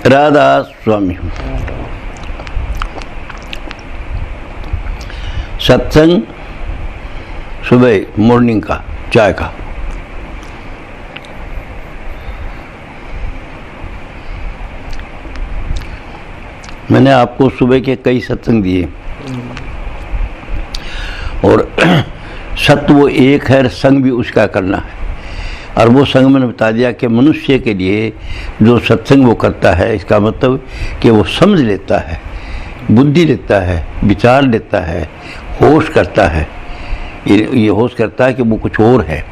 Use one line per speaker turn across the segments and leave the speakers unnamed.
राधा स्वामी। सत्संग सुबह मॉर्निंग का चाय का। मैंने आपको सुबह के कई सत्संग दिए और सत्य वो एक है, संग भी उसका करना है। और वो संग मैंने बता दिया कि मनुष्य के लिए जो सत्संग वो करता है, इसका मतलब कि वो समझ लेता है, बुद्धि लेता है, विचार लेता है, होश करता है। ये होश करता है कि वो कुछ और है।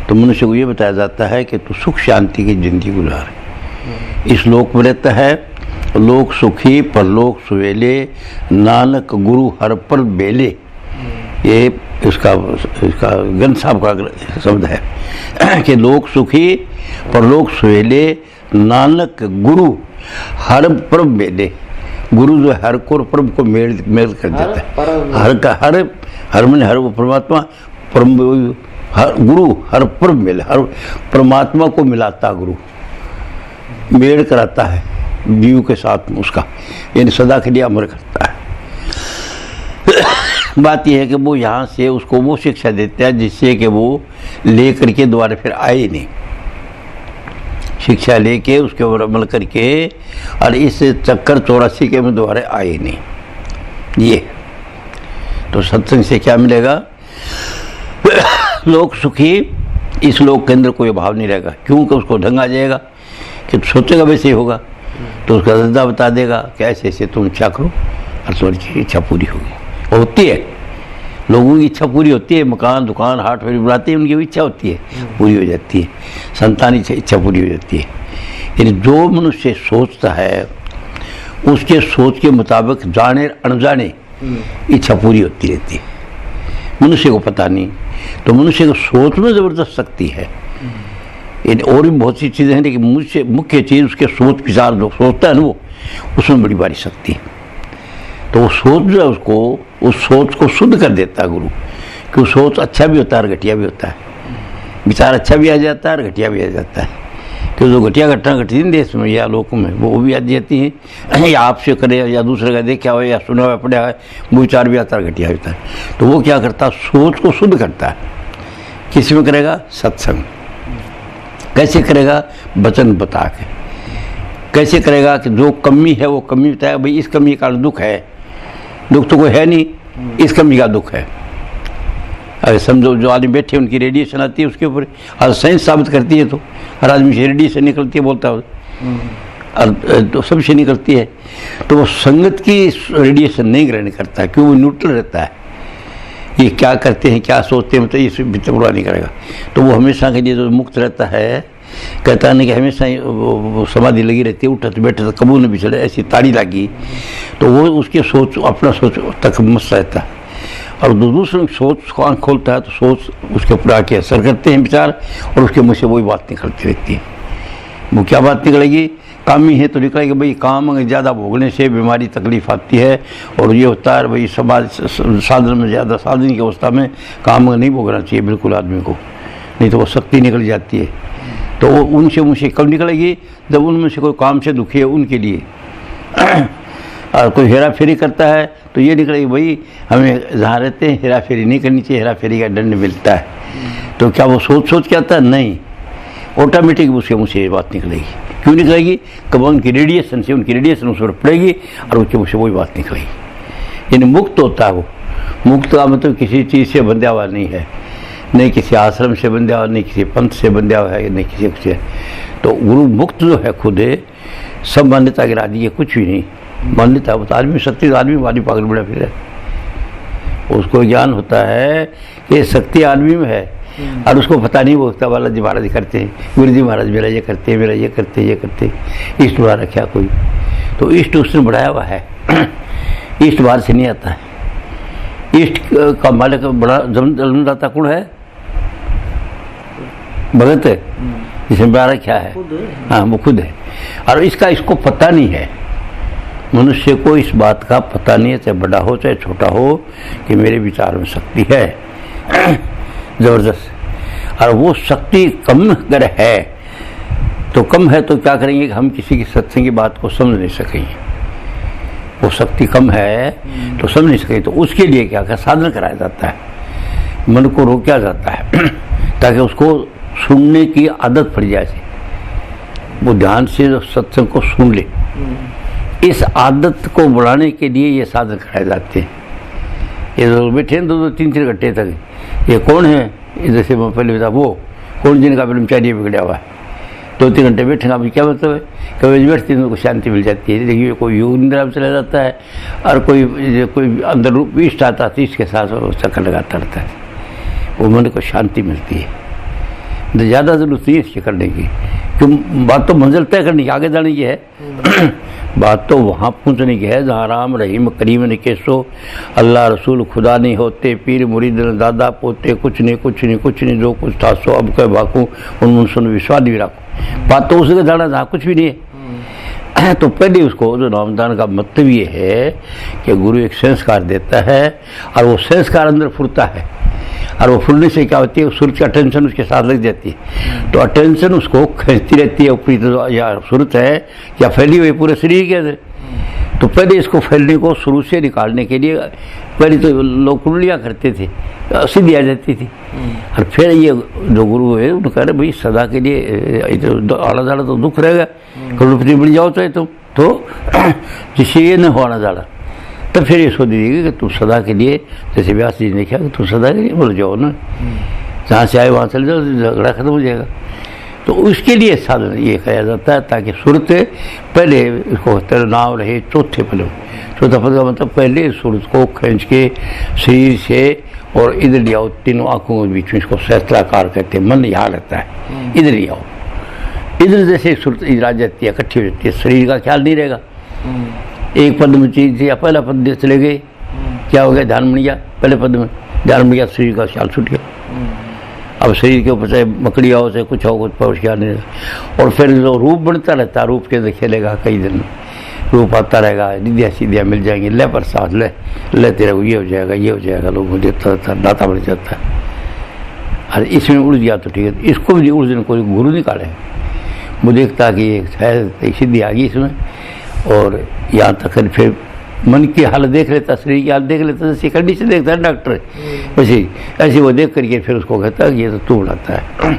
तो मनुष्य को ये बताया जाता है कि तू सुख शांति की जिंदगी गुजार, इस लोक में रहता है, लोक सुखी परलोक सुवेले, नानक गुरु हर पर बेले। ये इसका गन साहब का शब्द है कि लोक सुखी परलोक सुवेले, नानक गुरु हर पर बेले। गुरु जो हर को परम को मेल कर देता है। हर का हर मन हर वो परमात्मा, परम हर गुरु हर पर मेल, हर परमात्मा को मिलाता गुरु, मेल कराता है जीव के साथ में उसका, यानी सदा के लिए अमर करता है। बात यह है कि वो यहाँ से उसको वो शिक्षा देता है जिससे कि वो लेकर के दोबारा फिर आए नहीं, शिक्षा लेके उसके ऊपर अमल करके और इस चक्कर 84 के में दोबारा आए नहीं। ये तो सत्संग से क्या मिलेगा? लोक सुखी, इस लोक के अंदर कोई अभाव नहीं रहेगा, क्योंकि उसको ढंग आ जाएगा कि सोचेगा वैसे ही होगा। तो उसका धंधा बता देगा कि ऐसे ऐसे तुम इच्छा करो और तुम्हारी इच्छा पूरी होगी। होती है, लोगों की इच्छा पूरी होती है, मकान दुकान हाट फेरी बनाते हैं, उनकी इच्छा होती है, पूरी हो जाती है, संतान इच्छा पूरी हो जाती है। यानी जो मनुष्य सोचता है उसके सोच के मुताबिक जाने अनजाने इच्छा पूरी होती रहती है, मनुष्य को पता नहीं। तो मनुष्य को सोच में ज़बरदस्त शक्ति है। और भी बहुत सी चीज़ें हैं, लेकिन मुख्य चीज़ उसके सोच विचार जो सोचता है ना, वो उसमें बड़ी भारी शक्ति है। तो वो सोच जो है उसको, उस सोच को शुद्ध कर देता है गुरु, कि वो सोच अच्छा भी होता है और घटिया भी होता है, विचार अच्छा भी आ जाता है और घटिया भी आ जाता है। कि जो घटिया घटना घटती है देश में या लोगों में, वो भी आ जाती हैं, या आपसे करे या दूसरे का देखा हो या सुना हुआ पड़ा है, वो विचार भी आता है घटिया होता है। तो वो क्या करता है? सोच को शुद्ध करता है। किस में करेगा? सत्संग। कैसे करेगा? वचन बता के। कैसे करेगा? कि जो कमी है वो कमी बताया, भाई इस कमी का दुख है, दुख तो कोई है नहीं, इस कमी का दुख है। अगर समझो जो आदमी बैठे उनकी रेडिएशन आती है उसके ऊपर, और साइंस साबित करती है, तो हर आदमी से रेडिएशन निकलती है, बोलता है, और तो सबसे निकलती है। तो वो संगत की रेडिएशन नहीं ग्रहण करता है, क्यों? वो न्यूट्रल रहता है। ये क्या करते हैं, क्या सोचते हैं, मतलब ये भीतर बुरा नहीं करेगा। तो वो हमेशा के लिए जो मुक्त रहता है, कहता नहीं कि हमेशा ही वो समाधि लगी रहती है, उठते बैठे कबूल न भी चले, ऐसी ताड़ी लगी। तो वो उसके सोच, अपना सोच तक मस्त रहता है। और दूसरों की सोच को आँख खोलता है तो सोच उसके ऊपर आके असर करते हैं विचार, और उसके मुँह से वही बात निकलती रहती है। वो क्या बात निकलेगी? काम ही है तो निकलेगी, भाई काम अगर ज़्यादा भोगने से बीमारी तकलीफ आती है, और ये होता है भाई समाज साधन में ज़्यादा, साधन की अवस्था में काम नहीं भोगना चाहिए बिल्कुल आदमी को, नहीं तो वो शक्ति निकल जाती है। तो वो उनसे मुझसे कब निकलेगी? जब उनमें से कोई काम से दुखी है उनके लिए। और कोई हेरा फेरी करता है तो ये निकलेगी, भाई हमें जहाँ रहते हैं हेरा फेरी नहीं करनी चाहिए, हेरा फेरी का दंड मिलता है। तो क्या वो सोच के आता है? नहीं, ऑटोमेटिक उसके मुँह से ये बात निकलेगी। क्यों निकलेगी? कब उनकी रेडिएशन से, उनकी रेडिएशन उस पर पड़ेगी और उसके मुँह से वही बात निकलेगी। यानी मुक्त होता है वो। मुक्त का मतलब किसी चीज़ से बंधा हुआ नहीं है, नहीं किसी आश्रम से बंधा हुआ, नहीं किसी पंथ से बंधा हुआ है, नहीं किसी कुछ है। तो गुरु मुक्त जो है खुद है, सब मान्यता गिरा दी है, कुछ भी नहीं मान्यता। तो आदमी शक्ति, आदमी वाली पागल बड़ा फिर है, उसको ज्ञान होता है कि शक्ति आदमी में है, और उसको पता नहीं, वो बाला जी महाराज करते हैं, गुरु जी महाराज मेरा ये करते हैं, मेरा ये करते हैं, ये करते हैं, इष्ट बढ़ा रखा कोई। तो इष्ट उसने बढ़ाया हुआ है, इष्ट बाहर से नहीं आता है। इष्ट का मालिक बड़ा जन्मदाता कौन है? भगत है, जिसने बढ़ा रखा है। हाँ, वो खुद है। और इसको पता नहीं है, मनुष्य को इस बात का पता नहीं है, चाहे बड़ा हो चाहे छोटा हो, कि मेरे विचार में शक्ति है जबरदस्त। और वो शक्ति कम अगर है तो कम है तो क्या करेंगे कि हम किसी की सत्संग की बात को समझ नहीं सकेंगे, वो शक्ति कम है तो समझ नहीं सकेंगे। तो उसके लिए क्या क्या साधन कराया जाता है, मन को रोका जाता है ताकि उसको सुनने की आदत पड़ जाए, वो ध्यान से सत्संग को सुन ले। इस आदत को बढ़ाने के लिए ये साधन कराए जाते हैं। ये लोग बैठे हैं 2-2, 3-3 घंटे तक, ये कौन है, इधर से मैं पहले बता, वो कौन जिनका ब्रह्मचार्य बिगड़ा हुआ है, 2-3 घंटे बैठेगा, अभी क्या मतलब है, कभी बैठते हैं तो शांति मिल जाती है। देखिए कोई योग निद्रा में चला जाता है और कोई अंदर रूप इष्ट आता है, इसके साथ चक्कर लगाता रहता है, वो मन को शांति मिलती है। तो ज़्यादा जरूरत नहीं है इसके करने की, क्यों, बात तो मंजिल तय करने की, आगे जाने की है बात तो वहाँ पहुँचने की है जहाँ राम रहीम करीम ने केसो, अल्लाह रसूल खुदा नहीं होते, पीर मुरीद दादा पोते, कुछ नहीं जो कुछ था सो अब कह बाकू, उन सुन विश्वास भी रखो। बात तो उस जगह जाना जहाँ कुछ भी नहीं है। तो पहले उसको जो नामदान का मतलब ये है कि गुरु एक संस्कार देता है और वो संस्कार अंदर फुरता है, और वो फुलने से क्या होती है, सूरत की अटेंशन उसके साथ लग जाती है, तो अटेंशन उसको खींचती रहती है ऊपरी, तो या सूरत है या फैली हुई पूरे शरीर के अंदर। तो पहले इसको फैलने को शुरू से निकालने के लिए पहले तो लोग कुंडलियाँ करते थे, सीधी आ जाती थी, और फिर ये जो गुरु है उन्होंने कह रहे भाई सदा के लिए आड़ा जाड़ा तो दुख रहेगा, करोड़पति बन जाओ तो जिससे ये न हो आड़ा जाड़ा। तब फिर ये सोच दीजिएगा कि तुम सदा के लिए, जैसे व्यास जी ने किया कि तुम सदा के लिए बोल जाओ ना, जहाँ से आए वहाँ चले जाओ, झगड़ा खत्म हो जाएगा। तो उसके लिए साधन ये किया जाता है ताकि सूरत पहले इसको तेरा नाम रहे चौथा पद का मतलब पहले सूरत को खींच के शरीर से और इधर ले आओ, तीनों आँखों के बीच में, इसको सहस्त्राकार कहते हैं, मन यहाँ रहता है, इधर ले आओ, इधर जैसे सूरत इधर आ जाती है, इकट्ठी हो जाती है, शरीर का ख्याल नहीं रहेगा। एक पद में चीज या पहला पद चले गए, क्या हो गया, ध्यान बन गया, पहले पद में ध्यान बन गया, शरीर का ख्याल छूट गया। अब शरीर के ऊपर चाहे मकड़ी आओ चाहे कुछ हो, कुछ पहुँच ख्याल नहीं रहेगा। और फिर जो रूप बनता रहता है, रूप के अंदर खेलेगा, कई दिन रूप आता रहेगा, निधिया सीधिया मिल जाएंगी, ले प्रसाद ले तेरे को ये हो जाएगा, लोगों देता रहता है, दाता बढ़ जाता है। और इसमें उड़ गया तो ठीक है, इसको भी उड़ने कोई गुरु निकाले, वो देखता कि एक सिद्धि आ गई इसमें, और यहाँ तक फिर मन की हालत देख लेता, शरीर की हालत देख लेता, जैसे कंडीशन देखता है डॉक्टर, वैसे ऐसे वो देख करके फिर उसको कहता है कि ये तो तू उड़ाता है,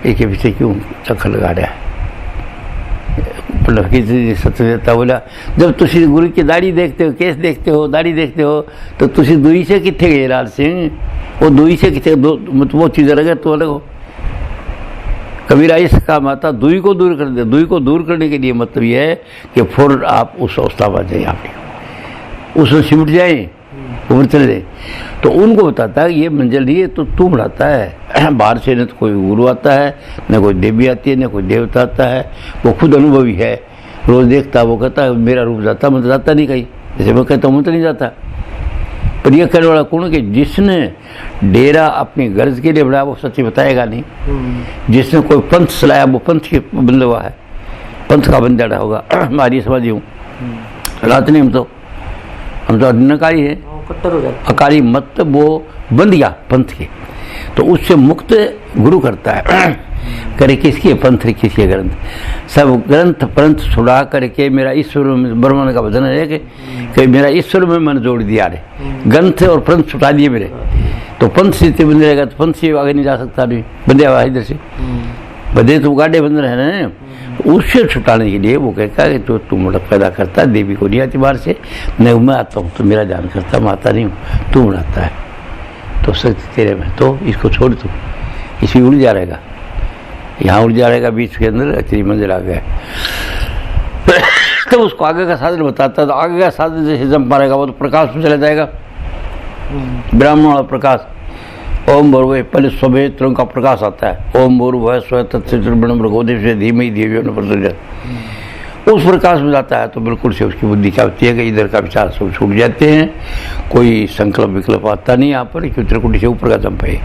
इसके पीछे क्यों चक्कर लगा रहा है। सत्य देता बोला, जब तुम गुरु की दाढ़ी देखते हो, केस देखते हो, दाढ़ी देखते हो, तो तुम दुई से कितने गए लाल सिंह, वो दुई से कितने मतलब वो चीज़ अलग है तो अलग हो। कबीरा इसका माता दुई को दूर कर दे, दुई को दूर करने के लिए मतलब यह है कि फौरन आप उस अवस्था पर जाए, आप उसमें सिमट जाए, उम्र चले जाए। तो उनको बताता है ये मंजिल नहीं है, तो तू बढ़ाता है, बाहर से न तो कोई गुरु आता है, न कोई देवी आती है, न कोई देवता आता है, वो खुद अनुभवी है, रोज़ देखता, वो कहता है मेरा रूप जाता, मैं तो जाता नहीं कहीं, जैसे मैं कहता हूँ मैं तो नहीं जाता। पर यह कहने वाला कौन कि जिसने डेरा अपनी गर्ज के लिए बनाया वो सच्ची बताएगा नहीं, जिसने कोई पंथ चलाया वो पंथ के बंदा हुआ है, पंथ का बंदा होगा। हमारी समझी हूँ रात नहीं, हम तो अनकारी है, अकारी मत वो बंद गया पंथ के, तो उससे मुक्त गुरु करता है। करे किसकी पंथ किसके ग्रंथ, सब ग्रंथ पंथ छुड़ा करके मेरा ईश्वर में ब्रह्मण का वचन है कि मेरा ईश्वर में मन जोड़ दिया रे, ग्रंथ और पंथ छुटा दिए मेरे, तो पंथ से बंद रहेगा, तो पंथ से आगे नहीं जा सकता, नहीं बंधे हुआ इधर से, बंधे तो गाढ़े बंद रहे ना, उससे छुटाने के लिए वो कहता है कि तो तुम मुड़क पैदा करता है, देवी को नहीं आती बाहर से, नहीं मैं आता हूँ तो मेरा ध्यान करता, मैं आता नहीं हूँ, तू उड़ाता है, तो शक्ति तेरे में, तो इसको छोड़ तू, इसी उड़ जा रहेगा, यहाँ उड़ जा रहेगा, बीच के अंदर तेरी मंजिल आ गया। तो उसको आगे का साधन बताता है, तो आगे का साधन जैसे जम पाएगा वो तो प्रकाश में चला जाएगा, ब्राह्मण वाला प्रकाश, ओम भूर्भुवः, पहले स्वभेत्र का प्रकाश आता है, ओम भूर्भुवः स्वः तत्सवितुर्वरेण्यं से धीमहि धियो यो न प्रचोदयात्, उस प्रकाश में जाता है तो बिल्कुल से उसकी बुद्धि क्या होती है कि इधर का विचार सब छूट जाते हैं, कोई संकल्प विकल्प आता नहीं यहाँ पर, क्योंकि त्रिकुटी से ऊपर का जंप है,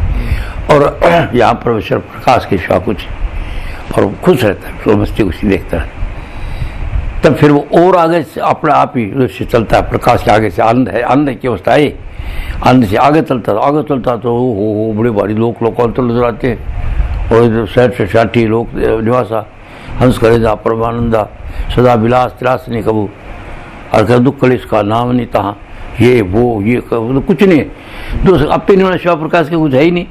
और यहाँ पर विश्व प्रकाश के सिवा कुछ, और खुश रहता है, तो मस्ती उसी देखता है। तब फिर वो और आगे से अपना आप ही चलता है, प्रकाश के आगे से आनंद की अवस्था है, आनंद से आगे चलता तो हो बड़े भारी लोग लोकांतर नजर आते हैं, और शहर से 60 लोग निवासा, हंस करे जा परमानंदा सदा विलास तिलास नहीं कबू और कर दुख कल इसका नाम नहीं तहाँ ये वो ये तो कुछ नहीं दूसरे अपने नहीं शिवा प्रकाश के कुछ है ही नहीं।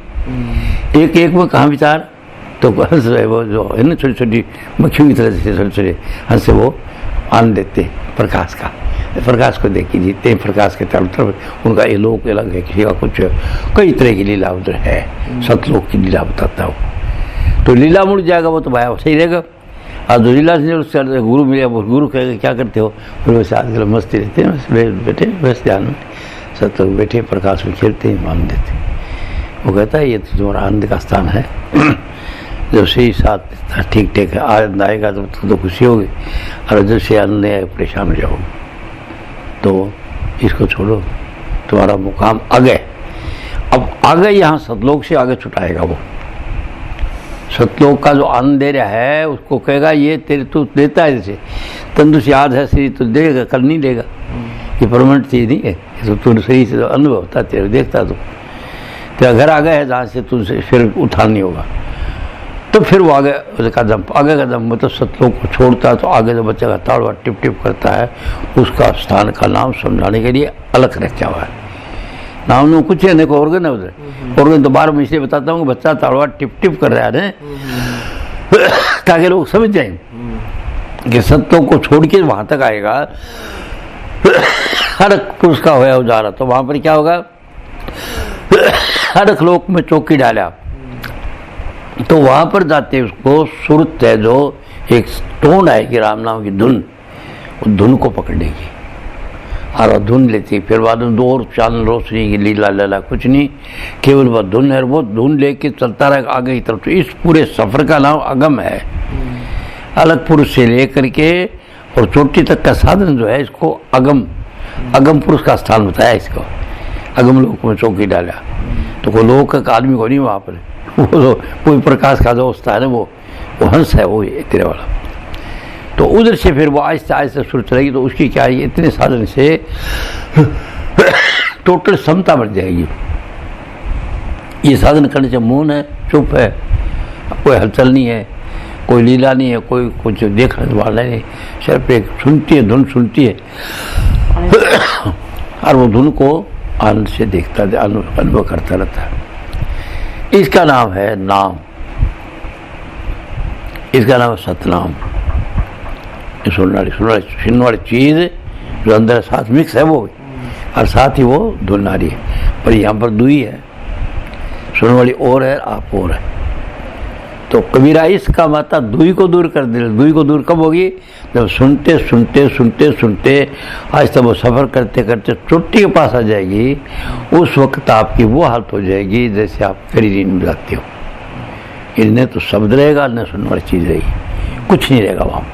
एक एक में कहाँ विचार तो हंस वो जो है ना छोटी छोटी मक्खियों की तरह से छोटे छोटे हंस से वो आनंद देते प्रकाश का। प्रकाश को देख के जीते हैं, प्रकाश के चारों तरफ उनका ये लोक अलग है, किसी का कुछ कई तरह की लीला उधर है, सतलोक की लीला बताता हूँ। तो लीला मुड़ जाएगा वो तो भाई सही रहेगा। और जो लीला से उससे गुरु मिले वो गुरु कहेगा क्या करते हो, फिर वैसे आजकल मस्ती रहते हैं, बस बैठे बस ध्यान में सतलोक बैठे प्रकाश में खेलते हैं, मान देते। वो कहता है ये तो तुम्हारा आनंद का स्थान है। जब से ही साथ ठीक ठीक है आनंद आएगा तो खुशी होगी, और जब से आनंद नहीं आएगा परेशान हो जाओगे। तो इसको छोड़ो, तुम्हारा मुकाम आगे। अब आगे यहाँ सतलोक से आगे छुटाएगा वो। सतलोक का जो आनंद दे रहा है उसको कहेगा ये तेरे तू देता है, जैसे तंदुरुस्त याद है शरीर तो देगा, कल नहीं देगा, ये परमानेंट चीज़ नहीं है। तो तू शरीर से अनुभव होता तेरे देखता तो तेरा घर आ गया है जहाँ से तुझसे फिर उठान नहीं होगा। तो फिर वो आगे कदम मतलब सतलोक को छोड़ता है तो आगे जो बच्चा का ताड़वा टिप टिप करता है उसका स्थान का नाम समझाने के लिए अलग रखा हुआ है। नाम में कुछ है, को ऑर्गन है उधर। ऑर्गन तो बार में इसलिए बताता हूँ कि बच्चा ताड़वा टिप टिप कर रहा है ताकि लोग समझ जाए कि सतलोक को छोड़ के वहां तक आएगा। हर पुरुष का होया उजारा, तो वहां पर क्या होगा, हर लोक में चौकी डाला तो वहां पर जाते उसको सुरत है जो एक टोन आएगी राम नाम की धुन, वो धुन को पकड़ेगी और धुन लेती। फिर बाद में 2 और चांद रोशनी की लीला लाला कुछ नहीं, केवल वह धुन है, वो धुन लेके चलता रहेगा आगे की तरफ। तो इस पूरे सफर का नाम अगम है। अलग पुरुष से लेकर के और चोटी तक का साधन जो है इसको अगम पुरुष का स्थान बताया इसको। अगम लोक में चौकी डाला तो कोई लोक का आदमी को नहीं वहाँ पर, वो कोई प्रकाश का जो होता है ना वो हंस है, वो तेरे वाला। तो उधर से फिर वो आहिस्ता आहिस्ता शुरू चलेगी। तो उसकी क्या है, इतने साधन से टोटल क्षमता बढ़ जाएगी। ये साधन करने से मौन है, चुप है, कोई हलचल नहीं है, कोई लीला नहीं है, कोई कुछ देखने वाला नहीं, सिर्फ एक सुनती है, धुन सुनती है और वो धुन को आनंद से देखता है, अनुभव करता रहता है। इसका नाम है नाम, इसका नाम है सतनाम। सुनने वाली चीज जो अंदर साथ मिक्स है वो, और साथ ही वो धुनारी है। पर यहाँ पर दुई है, सुनने वाली और है, आप और है। तो कबीरा इसका माता दुई को दूर कर दे। दुई को दूर कब होगी, जब सुनते सुनते सुनते सुनते आज तक वो सफ़र करते करते चोटी के पास आ जाएगी। उस वक्त आपकी वो हालत हो जाएगी जैसे आप करी नींद में जाते हो। इन्हें तो शब्द रहेगा, न सुनने वाली चीज़ रहेगी, कुछ नहीं रहेगा वहाँ।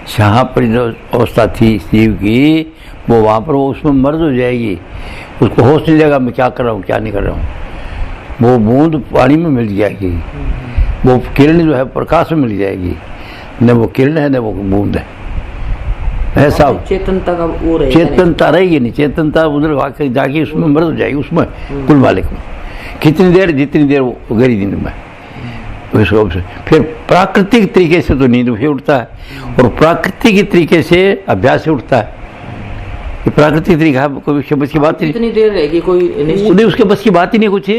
जहाँ पर जो अवस्था थी जीव की, वो वहाँ पर वो उसमें मर्ज हो जाएगी। उसको होश नहीं रहेगा मैं क्या कर रहा हूँ क्या नहीं कर रहा हूँ। वो बूंद पानी में मिल जाएगी, वो किरण जो है प्रकाश में मिल जाएगी। न वो किरण है न वो बूंद है। ऐसा
चेतनता का वो रहेगा,
चेतनता रहेगी नहीं। चेतनता उधर वाकई जाके उसमें मर्ज हो जाएगी, उसमें कुल मालिक में। कितनी देर, जितनी देर वो गहरी नींद में, फिर प्राकृतिक तरीके से तो नींद भी उठता है, और प्राकृतिक तरीके से अभ्यास से उठता है। ये प्राकृतिक तरीका कोई उसके बस की बात नहीं।
कितनी देर रहेगी कोई
उसके बस की बात ही नहीं कुछ।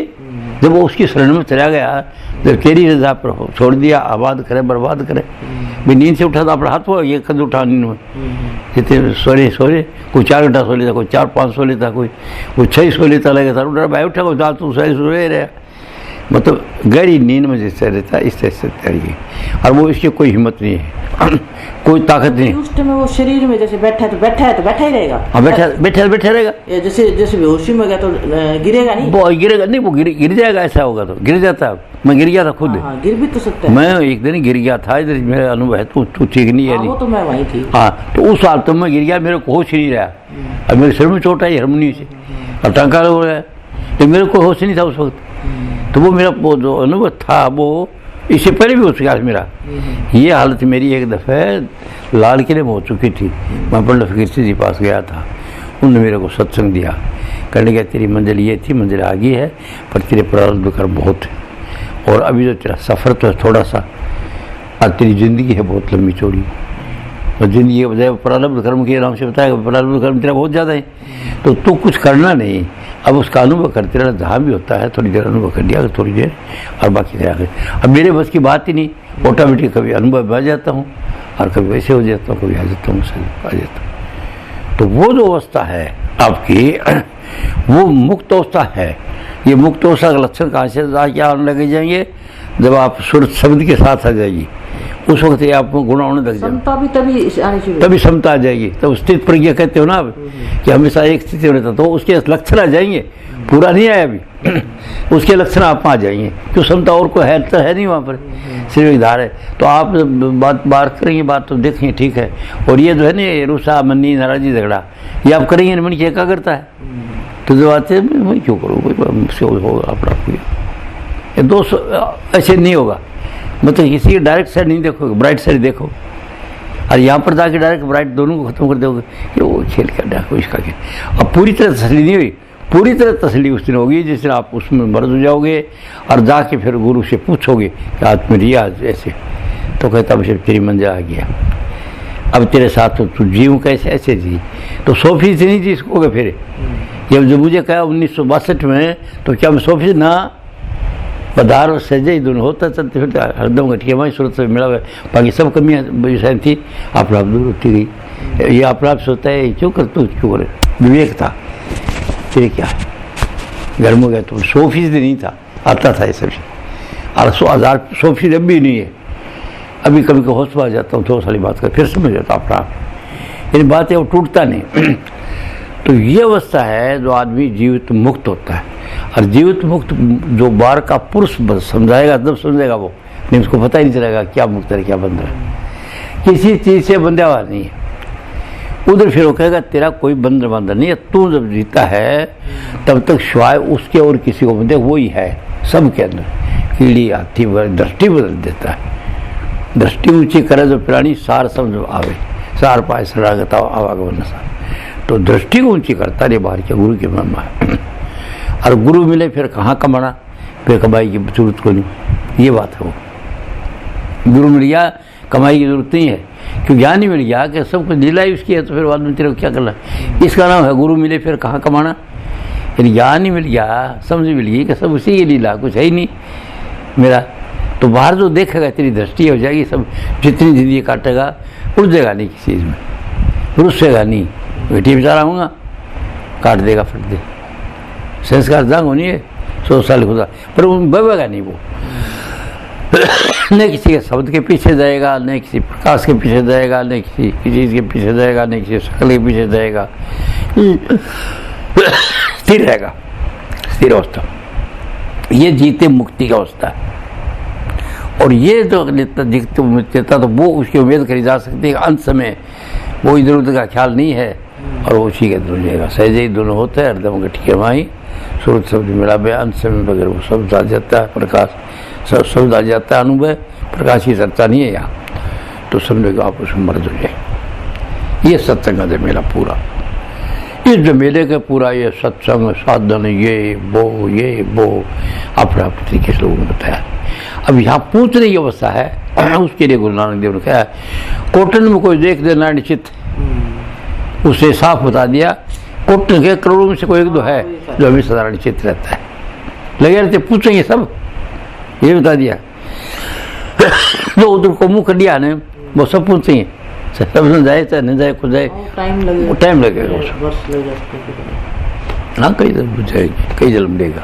जब वो उसकी शरण में चला गया, जब तेरी रजा पर छोड़ दिया, आबाद करे बर्बाद करे। भाई नींद से उठा तो अपना हाथ हुआ, ये कद उठा नींद में, जितने सोरे कोई 4 घंटा सो लेता, कोई 4-5 सो लेता, कोई 6 सो लेता। लगे था उठा भाई उठा कोई तू सही सो रहे, मतलब गहरी नींद में जैसे रहता है इस तरह से तैयारी। और वो इसकी कोई हिम्मत नहीं है, कोई ताकत नहीं।
उस टाइम वो शरीर में जैसे बैठा है तो बैठा ही रहेगा।
हाँ, बैठा रहेगा।
जैसे बेहोशी में गया तो गिरेगा नहीं,
वो गिरेगा नहीं, वो गिर जाएगा। ऐसा होगा तो गिर जाता है। मैं गिर गया था खुद।
हाँ, गिर भी तो सकता है।
मैं एक दिन गिर गया था, इधर मेरा अनुभव है। तू ठीक नहीं है।
वो तो मैं वहीं थी।
हाँ, तो उस साल तो मैं गिर गया, मेरे को होश ही नहीं रहा। अब मेरे सिर में चोट आई हारमोनियम से, और टंका हो रहा है, तो मेरे को होश नहीं था उस वक्त। तो वो मेरा वो जो अनुभव था, वो इससे पहले भी हो चुका है मेरा। ये हालत मेरी एक दफ़े लाल किले में हो चुकी थी। मैं पंडित फकीर जी पास गया था, उन्होंने मेरे को सत्संग दिया, कहने गया तेरी मंजिल ये थी, मंजिल आगे है, पर तेरे प्रारब्ध कर्म बहुत है, और अभी जो तेरा सफ़र तो है थोड़ा सा, और तेरी जिंदगी है बहुत लंबी चौड़ी, और जिंदगी के बजाय प्रारब्ध कर्म के नाम से बताया प्रारब्ध कर्म तेरा बहुत ज़्यादा है, तो तू कुछ करना नहीं, अब उसका अनुभव करते रहना। जहाँ भी होता है थोड़ी देर अनुभव कर लिया, थोड़ी देर, और बाकी क्या है। अब मेरे बस की बात ही नहीं, ऑटोमेटिक कभी अनुभव आ जाता हूँ और कभी वैसे हो जाता हूँ, कभी आ जाता हूँ, आ जाता हूँ। तो वो जो अवस्था है आपकी, वो मुक्त अवस्था है। ये मुक्त अवस्था का लक्षण कहाँ से क्या आने लगे जाएंगे? जब आप सुरत शब्द के साथ आ जाएगी, उस वक्त ये आपको गुण होने लग जाएगा,
समता भी तभी आनी चाहिए,
तभी समता आ जाएगी। तब स्थित प्रज्ञा कहते हो ना आप, कि हमेशा एक स्थिति में रहता, तो उसके लक्षण आ जाएंगे। पूरा नहीं आया अभी उसके लक्षण आप आ जाएंगे, क्यों समता और कोई है तो है नहीं वहाँ पर, सिर्फ एक धार है। तो आप बात करेंगे, बात तो देखेंगे ठीक है। और ये जो है ना रुसा मन्नी नाराजी झगड़ा, ये आप करेंगे मन की एकाग्रता है, तो जो आते हैं मैं क्यों करूँ, कोई होगा अपना, ये दोस्त ऐसे नहीं होगा। मतलब किसी की डायरेक्ट साइड नहीं देखोगे, ब्राइट साइड देखो, और यहाँ पर जाके डायरेक्ट ब्राइट दोनों को खत्म कर दोगे, ये वो खेल कर डाको इसका खेल। अब पूरी तरह तसली नहीं हुई, पूरी तरह तसली उस दिन होगी जिस दिन आप उसमें मर्द हो जाओगे, और जाके फिर गुरु से पूछोगे कि आज मेरी आज ऐसे, तो कहता अब सिर्फ तेरी मंजिल आ गया, अब तेरे साथ तो तू जीव कैसे ऐसे जी, तो 100% नहीं जी इसको फिर। जब मुझे कहा 1962 में, तो क्या मैं 100% ना पधार और सहजे ही दोनों होता चलते फिर हरदम घटिया वहीं सूरत से मिला हुआ, बाकी सब कमियाँ विषय थी, अपराध दूर होती गई। ये अपराध सोचता है क्यों कर, तू क्यों करे, विवेक था तेरे, क्या है घर में गया तो 100% नहीं था, आता था ये सभी, और 100% अब भी नहीं है। अभी कभी को होश में आ जाता हूँ, 2 साल बात कर फिर समझ जाता अपराध, ये बात है वो टूटता नहीं। तो ये अवस्था है जो आदमी जीवित मुक्त होता है। और जीवित मुक्त जो बार का पुरुष समझाएगा तब समझेगा वो, नहीं उसको पता ही नहीं चलेगा क्या मुक्त है क्या बंध है, किसी चीज़ से बंधा हुआ नहीं है। उधर फिर वो कहेगा तेरा कोई बंधन बंधन नहीं है, तू जब जीता है तब तक स्वाय उसके और किसी को बंधे वही है सबके अंदर। कीड़ी हाथी दृष्टि बदल देता है, दृष्टि ऊंची करे जो प्राणी सार समझ आवे, सार पाए शरणागता आवागमन सार, तो दृष्टि को ऊंची करता रे बाहर के गुरु के महिमा है। और गुरु मिले फिर कहाँ कमाना, फिर कमाई की जरूरत को नहीं, ये बात है। वो गुरु मिल गया कमाई की जरूरत नहीं है, क्यों ज्ञान ही मिल गया कि सब कुछ लीला ही उसकी है, तो फिर बाद में तेरे को क्या करना, इसका नाम है गुरु मिले फिर कहाँ कमाना। यानी ज्ञान ही मिल गया, समझ मिल गई कि सब उसी की लीला, कुछ है ही नहीं मेरा। तो बाहर जो देखेगा तेरी दृष्टि हो जाएगी, सब जितनी जिंदगी काटेगा उलझेगा नहीं किसी चीज़ में, रुसेगा नहीं, बेटी बेचारा होगा काट देगा फट दे, संस्कार जंग होनी है 100 साल खुदा, पर वो बवेगा नहीं, वो न किसी के शब्द के पीछे जाएगा, न किसी प्रकाश के पीछे जाएगा, न किसी चीज़ के पीछे जाएगा, न किसी शक्ल के पीछे जाएगा, स्थिर रहेगा, स्थिर अवस्था। ये जीते मुक्ति का अवस्था है। और ये जो दिखते मित्रता, तो वो उसकी उम्मीद करी जा सकती है अंत समय वो इधर उधर का ख्याल नहीं है, और वो उसी के अंदर हो जाएगा। सहजे ही दोनों होते हैं, हरदम गठिए माही सूरत शब्द मिला बे, अंत समय वगैरह वो शब्द आ जाता है, प्रकाश सब शब्द आ जाता है, अनुभव प्रकाश की चर्चा नहीं है यहाँ, तो समझो कि आप उसमें मर्ज हो जाए। ये सत्संग का मेला पूरा, इस जमेले का पूरा ये सत्संग साधन ये वो अपना तरीके से लोगों ने बताया। अब यहाँ पूछने की अवस्था है, उसके लिए गुरु नानक देव ने कहा कोटन में कोई देख देना निश्चित, उसे साफ बता दिया। कोटन के करोड़ों में से कोई एक दो है जो हमें साधारण निश्चित रहता है, लगे रहते पूछेंगे सब, ये बता दिया। जो उधर को मुँह कर दिया ने वो सब पूछेंगे, सब जाए चाहे नहीं जाए, कुछ जाए टाइम लगेगा, हाँ कई जन्म जाएगी, कई जन्म लेगा।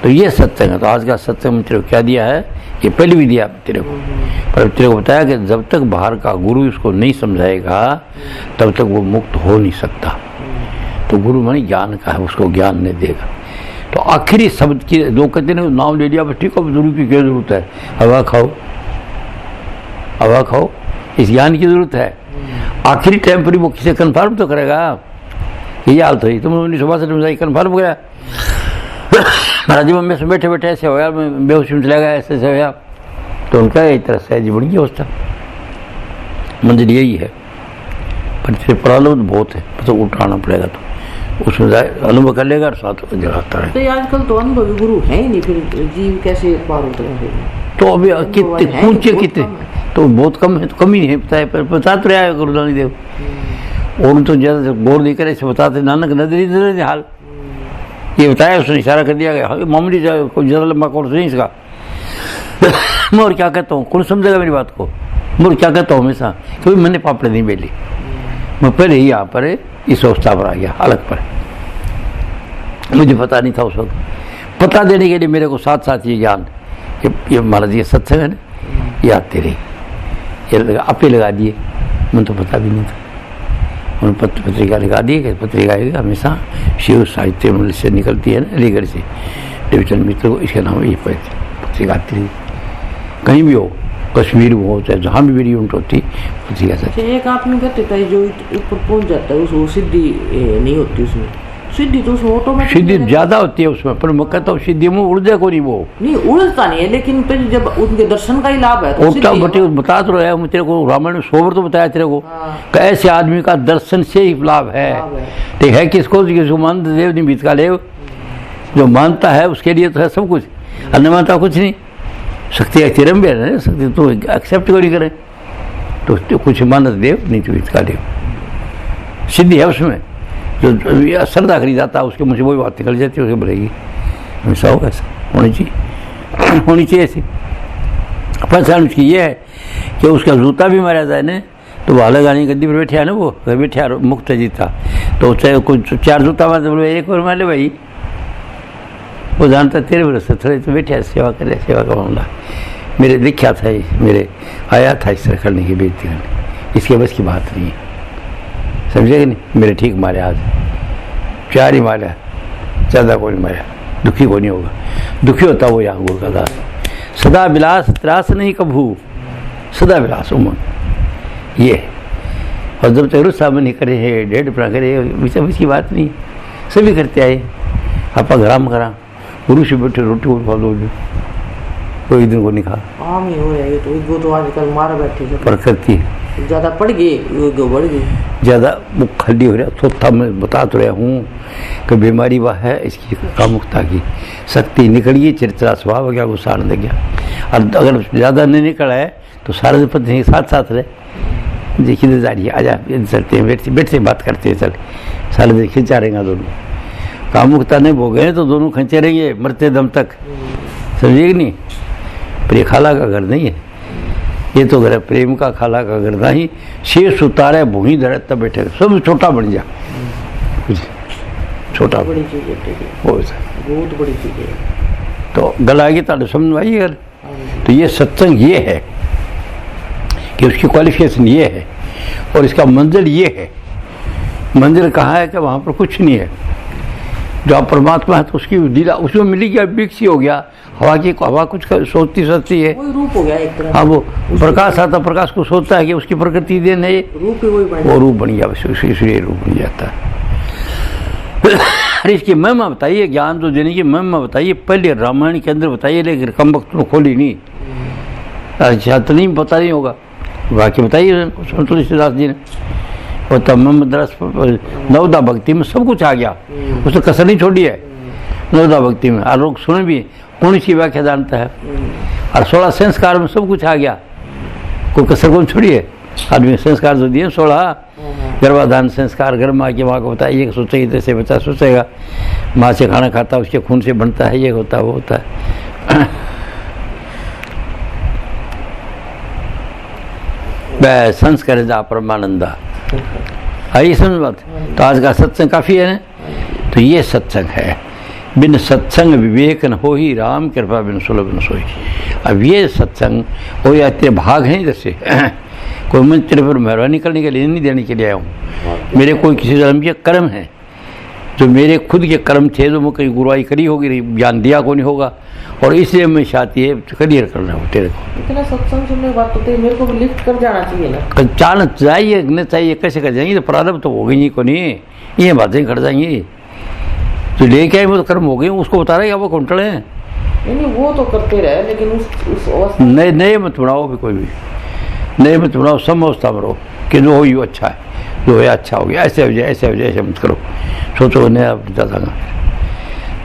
तो ये सत्संग है। तो आज का सत्संग में तेरे को क्या दिया है, ये पहले भी दिया तेरे को, पर तेरे को बताया कि जब तक बाहर का गुरु इसको नहीं समझाएगा तब तक वो मुक्त हो नहीं सकता। तो गुरु मानी ज्ञान का है, उसको ज्ञान नहीं देगा। तो आखिरी शब्द की लोग कहते हैं नाम ले लिया बस ठीक है, गुरु की क्या जरूरत है, हवा खाओ हवा खाओ, इस ज्ञान की जरूरत है। आखिरी टाइम पर वो किसे कन्फर्म तो करेगा, ये हालत हुई तुम 1962 में कन्फर्म हो गया, महाराज में से बैठे बैठे ऐसे हो यार, मैं बेहोशी में चला गया, ऐसे ऐसे हो गया, तो उनका एक तरह से जी बड़ी अवस्था मंजिल यही है। पर तेरे प्रारब्ध बहुत है, तो उठाना पड़ेगा, तो उसमें अनुभव कर लेगा और साथ जलाता है।
तो आजकल तो अनुभवी गुरु है ही नहीं, फिर जीव कैसे पार होता है?
तो अभी कितने तो बहुत कम है, तो कम ही है पता है, पर बता तो रहा है गुरु नानक देव। और तो ज़्यादा गौर नहीं करे ऐसे बताते, नानक नजरी नजर हाल ये बताया, उसने इशारा कर दिया गया मामूली कोई ज़्यादा लंबा कोर्स नहीं इसका। मैं और क्या कहता हूँ, कौन समझेगा मेरी बात को। मैं और क्या कहता हूँ हमेशा, क्योंकि मैंने पापड़ नहीं बेली, मैं पहले ही यहाँ पर इस अवस्था पर आ गया अलग पर। मुझे पता नहीं था उस वक्त, पता देने के लिए मेरे को साथ साथ ये ज्ञान ये महाराज ये सत्संग है ना, ये आते रही, ये आपे लगा दिए, मुझे तो पता भी नहीं था। उन्होंने पत्रिका लगा दी कि पत्रिका हमेशा शिव साहित्य मंडल से निकलती है ना, अलीगढ़ से, देवचंद मित्र को इसका नाम ये पत्रिका आती रही। कहीं भी हो, कश्मीर में हो चाहे जहाँ भी मेरी यूनिट होती पत्रिका से।
एक आपने कहते था जो ऊपर पहुंच जाता है उसको सिद्धि नहीं होती, उसमें सिद्धि तो उसमें ऑटोमेटिक
सिद्धि ज्यादा होती है उसमें, पर मैं कहता हूँ सिद्धि में उड़दे को नहीं, वो
नहीं उड़ता नहीं है, लेकिन फिर जब उनके दर्शन का ही लाभ है तो
उड़ता बटे बता तो रहा है तेरे को, रामायण में सोबर तो बताया तेरे को। कि ऐसे आदमी का दर्शन से ही लाभ है। ठीक है किसको, जिसको मानता देव नहीं बीत का लेव, जो मानता है उसके लिए तो है सब कुछ, और न मानता कुछ नहीं। शक्ति एक्तिरम भी है, शक्ति तो एक्सेप्ट करी करे तो कुछ मानत देव नहीं तो बीत का लेव, सिद्धि है उसमें। जो श्रद्धा करी जाता है उसके मुझे वही बात निकल जाती है, उसे बोलेगी हमेशा होगा, ऐसा होनी चाहिए ऐसी। पहचान उसकी ये है कि उसका जूता भी मारा जाए ना तो वो अलग आने गद्दी पर बैठा है ना, वो बैठा मुक्त जीता, तो चाहे कुछ 4 जूता मारते बोले एक और मार ले भाई, वो जानता तेरे बरस थोड़े तो बैठा सेवा करे, सेवा का मामला मेरे लिखा था, मेरे आया था इस तरह करने की बेइज्जती करने, इसके बस की बात नहीं है, समझे कि नहीं। मेरे ठीक मारे आज 4 ही मारा, ज़्यादा कोई नहीं मारा, दुखी को नहीं होगा, दुखी होता वो यहाँ गुरु का दास। सदा विलास त्रास नहीं कभू, सदा विलास उमंग ये, और जब तक रुस्सा नहीं करे है 1.5 अपना करे, विच की बात नहीं, सभी करते आए। आप घरा में करा गुरु से बैठे रोटी को खा दो, कोई दिन को नहीं खा,
आम ही हो रहा है। तो वो तो आजकल मारा बैठे
प्रकृति
ज़्यादा पड़ गई, बढ़ गई
ज़्यादा, वो खली हो रहा। सोता मैं बता तो रहा हूँ कि बीमारी वह है इसकी कामुकता की, शक्ति निकल गई, चिरचिरा स्वभाव हो गया, गुस्सा लग गया। और अगर ज़्यादा नहीं निकला है तो सारे दिन पत्नी के साथ साथ रहे, देखिए जा रही है, आजा चलते हैं, बैठ से बात करते हैं, चल सारे दिन खिंचा रहेंगे दोनों। कामुकता नहीं भोगे हैं तो दोनों खींचे रहेंगे मरते दम तक, समझिए कि नहीं। पर ये खाला का घर नहीं है, ये तो घर है प्रेम का, खाला का घर नहीं। शेष उतारे भूमि धरे तब बैठे, सब छोटा बन जा, कुछ छोटा
बड़ी चीज़ है, बहुत बड़ी चीज़ है।
तो गला की ताड़ समझ आई अगर, तो ये सत्संग ये है कि उसकी क्वालिफिकेशन ये है, और इसका मंजिल ये है। मंजिल कहाँ है कि वहाँ पर कुछ नहीं है, जो आप परमात्मा है तो उसकी लीला उसमें मिली गया, बिक्सी हो गया, हवा कुछ सोचती सोचती है,
वही रूप हो गया एक तरह।
हाँ वो प्रकाश आता, प्रकाश को सोचता है कि उसकी प्रकृति देन है,
रूप ही वही
वो रूप बन गया, इसलिए रूप बन जाता है। अरे इसकी महिमा बताइए, ज्ञान तो देने की महिमा बताइए, पहले रामायण के अंदर बताइए, लेकिन कम वक्त में खोली नहीं, अच्छा तो नहीं पता नहीं होगा, बाकी बताइए तुलसीदास जी ने। और तमाम मद्रास नवदा भक्ति में सब कुछ आ गया, उसने कसर नहीं छोड़ी है नवदा भक्ति में। और लोग सुने भी कौन सी व्याख्या जानता है, और 16 संस्कार में सब कुछ आ गया, कोई कसर कौन छोड़ी है। आदमी संस्कार जो दिए 16, गर्भाधान संस्कार, घर माँ की माँ को बताया, ये सोचेगी जैसे बच्चा सोचेगा, माँ से खाना खाता उसके खून से बनता है, ये होता है वो होता है। संस्कार जा परमानंदा, आई समझ बात। तो आज का सत्संग काफ़ी है ना, तो ये सत्संग है। बिन सत्संग विवेक न हो ही, राम कृपा बिन सुलभ न सोई। अब ये सत्संग कोई तेरे भाग है इधर से, कोई मैं तेरे पर मेहरबानी करने के लिए नहीं देने के लिए आया हूँ। मेरे कोई किसी धर्म के कर्म है, जो मेरे खुद के कर्म थे, जो मैं कहीं गुरुआई करी होगी, ज्ञान दिया को नहीं होगा, और इसलिए मैं चाहती है क्लियर करना हो तेरे को।
इतना सत्संग सुनने की बात होती है, मेरे को भी लिफ्ट कर जाना चाहिए ना,
जाना चाहिए न चाहिए, कैसे कर जाएंगे, तो प्रारब्ध तो हो गई को नहीं, ये बातें कर जाएंगी। तो लेके आए वो तो कर्म हो गए, उसको बता रहे वो कुंटल है
नहीं, वो तो करते रहे, लेकिन उस
नए मत बनाओ भी, कोई भी नए मत बनाओ, सब अवस्था में रहो कि जो हो यो अच्छा है, जो है अच्छा हो गया, ऐसे हो जाए, ऐसे हो जाए, ऐसे मत करो। सोचो नया बनता था,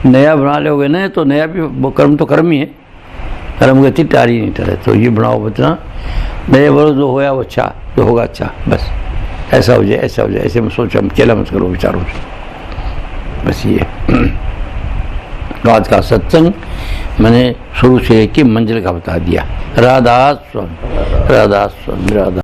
नया बना लोगे ना तो नया भी वो कर्म तो कर्म ही है, और हम कहते टारी नहीं टरे, तो ये बनाओ बतना मेरे बोलो जो होया वो अच्छा, जो होगा अच्छा, बस ऐसा हो जाए, ऐसा हो जाए, ऐसे में सोचो, हम चला मत करो विचारों से, बस ये आज का सत्संग मैंने शुरू से लेके मंजिल का बता दिया। राधा स्वामी, राधा स्वामी, राधा।